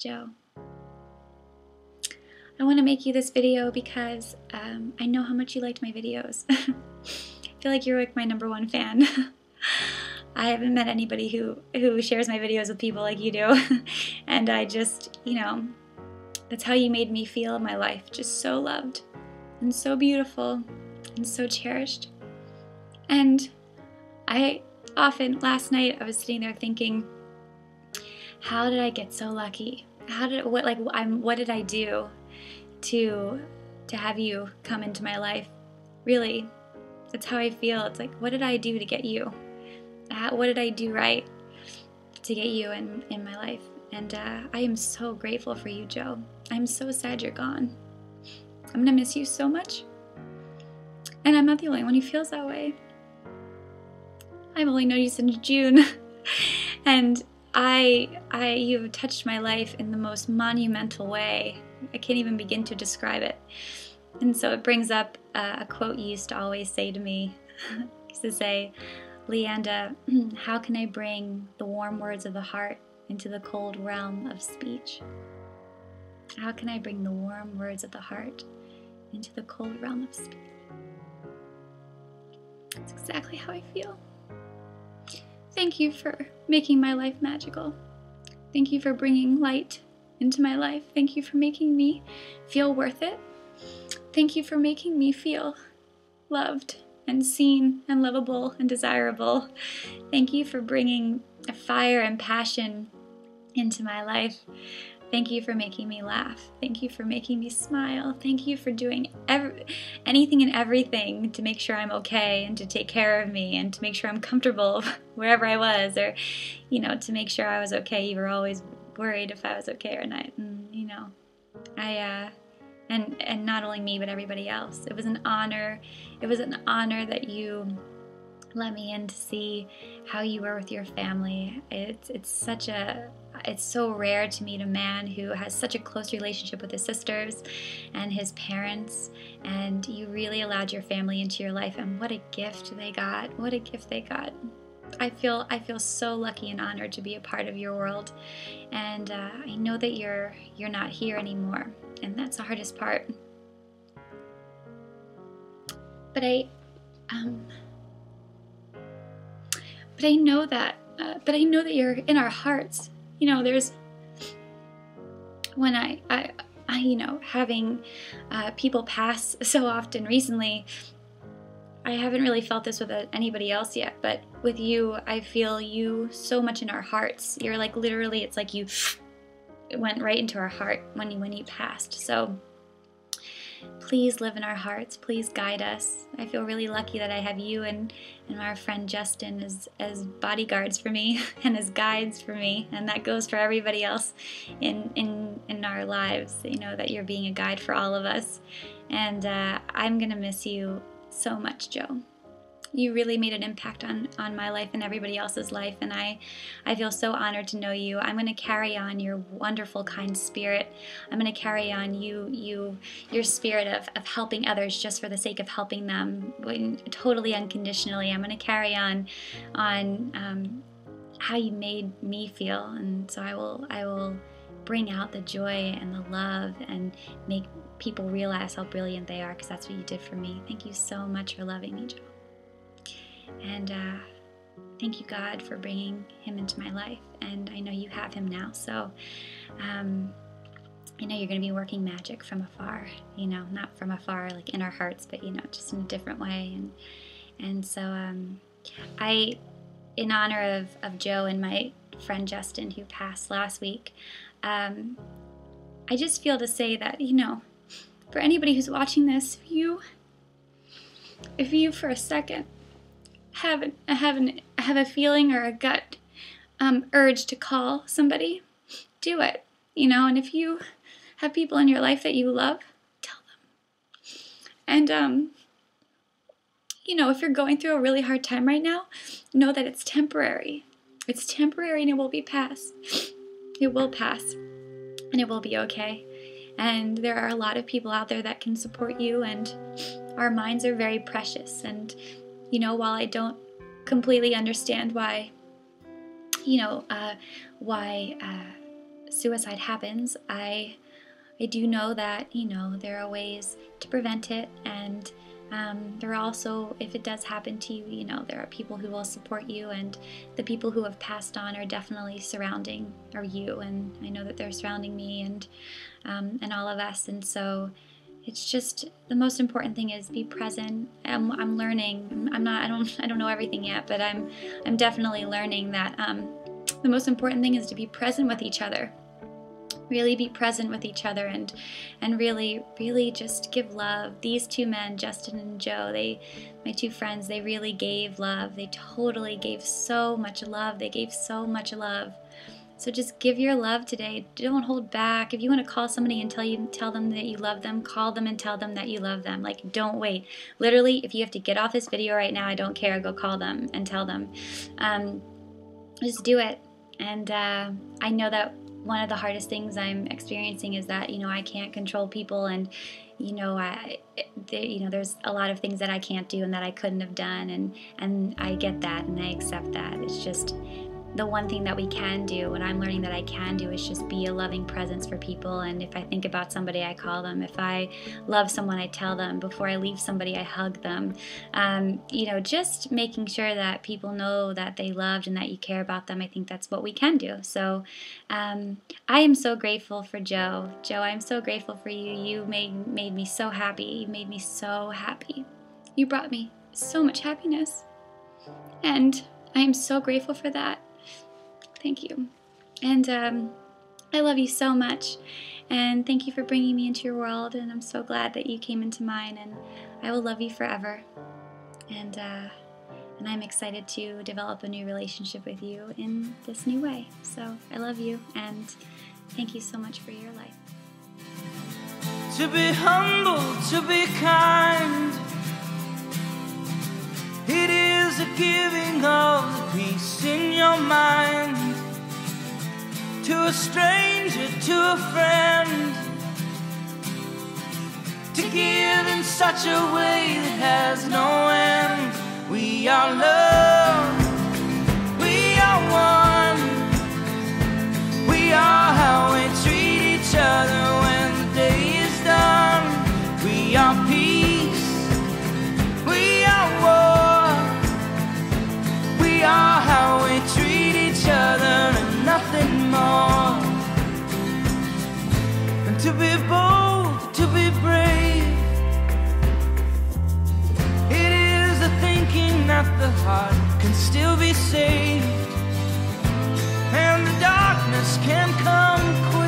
Joe. I want to make you this video because I know how much you liked my videos. I feel like you're like my #1 fan. I haven't met anybody who shares my videos with people like you do. And I just, that's how you made me feel in my life. Just so loved and so beautiful and so cherished. And last night I was sitting there thinking, how did I get so lucky? What did I do to have you come into my life? Really, that's how I feel. It's like, what did I do to get you? What did I do right to get you in my life? And I am so grateful for you, Joe. I'm so sad you're gone. I'm gonna miss you so much. And I'm not the only one who feels that way. I've only known you since June. And you've touched my life in the most monumental way. I can't even begin to describe it. And so it brings up a quote you used to always say to me. You used to say, Lianda, how can I bring the warm words of the heart into the cold realm of speech? How can I bring the warm words of the heart into the cold realm of speech? That's exactly how I feel. Thank you for making my life magical. Thank you for bringing light into my life. Thank you for making me feel worth it. Thank you for making me feel loved and seen and lovable and desirable. Thank you for bringing a fire and passion into my life. Thank you for making me laugh. Thank you for making me smile. Thank you for doing anything and everything to make sure I'm okay and to take care of me and to make sure I'm comfortable wherever I was, or, to make sure I was okay. You were always worried if I was okay or not. And not only me, but everybody else. It was an honor. It was an honor that you let me in to see how you were with your family. It's so rare to meet a man who has such a close relationship with his sisters and his parents, and you really allowed your family into your life, and what a gift they got. What a gift they got. I feel so lucky and honored to be a part of your world, and I know that you're not here anymore, and that's the hardest part. But I know that you're in our hearts. There's when having people pass so often recently. I haven't really felt this with anybody else yet, but with you, I feel you so much in our hearts. You're like, literally, it's like you went right into our heart when you passed. So please live in our hearts. Please guide us. I feel really lucky that I have you and our friend Justin as bodyguards for me and as guides for me, and that goes for everybody else in our lives. That you're being a guide for all of us, and I'm gonna miss you so much, Joe. You really made an impact on my life and everybody else's life, and I feel so honored to know you. I'm going to carry on your wonderful, kind spirit. I'm going to carry on your spirit of helping others just for the sake of helping them, totally unconditionally. I'm going to carry on how you made me feel, and so I will bring out the joy and the love and make people realize how brilliant they are, because that's what you did for me. Thank you so much for loving me, Joe. And thank you, God, for bringing him into my life. And I know you have him now, so I know you're going to be working magic from afar, not from afar like in our hearts, but just in a different way. And so in honor of Joe and my friend Justin, who passed last week, I just feel to say that, for anybody who's watching this, if you for a second have a feeling or a gut urge to call somebody, do it. And if you have people in your life that you love, tell them. And if you're going through a really hard time right now, know that it's temporary. It's temporary, and it will be past. It will pass, and it will be okay. And there are a lot of people out there that can support you, and our minds are very precious. And while I don't completely understand why suicide happens, I do know that, you know, there are ways to prevent it, and there are also, if it does happen to you, you know, there are people who will support you, and the people who have passed on are definitely surrounding you, and I know that they're surrounding me and all of us, and so it's just, the most important thing is be present. I'm learning. I don't know everything yet, but I'm definitely learning that the most important thing is to be present with each other. Really be present with each other, and really just give love. These two men, Justin and Joe, my two friends, they really gave love. They totally gave so much love. They gave so much love. So just give your love today. Don't hold back. If you want to call somebody and tell them that you love them, call them and tell them that you love them. Like, don't wait. Literally, if you have to get off this video right now, I don't care. Go call them and tell them. Just do it. And I know that one of the hardest things I'm experiencing is that, you know, I can't control people, and you know, there's a lot of things that I can't do and that I couldn't have done, and I get that and I accept that. It's just the one thing that we can do, and I'm learning that I can do, is just be a loving presence for people. And if I think about somebody, I call them. If I love someone, I tell them. Before I leave somebody, I hug them. You know, just making sure that people know that they loved and that you care about them. I think that's what we can do. So I am so grateful for Joe. Joe, I'm so grateful for you. You made me so happy. You made me so happy. You brought me so much happiness, and I am so grateful for that. Thank you. And I love you so much, and thank you for bringing me into your world, and I'm so glad that you came into mine, and I will love you forever. And I'm excited to develop a new relationship with you in this new way. So I love you, and thank you so much for your life. To be humble, to be kind, it is a giving of the peace in your mind. To a stranger, to a friend, to give in such a way that has no end. We are love, we are one, we are how we treat each other when the day is done. We are peace, we are war, we are how we treat each other and nothing more. And to be bold, to be brave, it is the thinking that the heart can still be saved, and the darkness can come quick.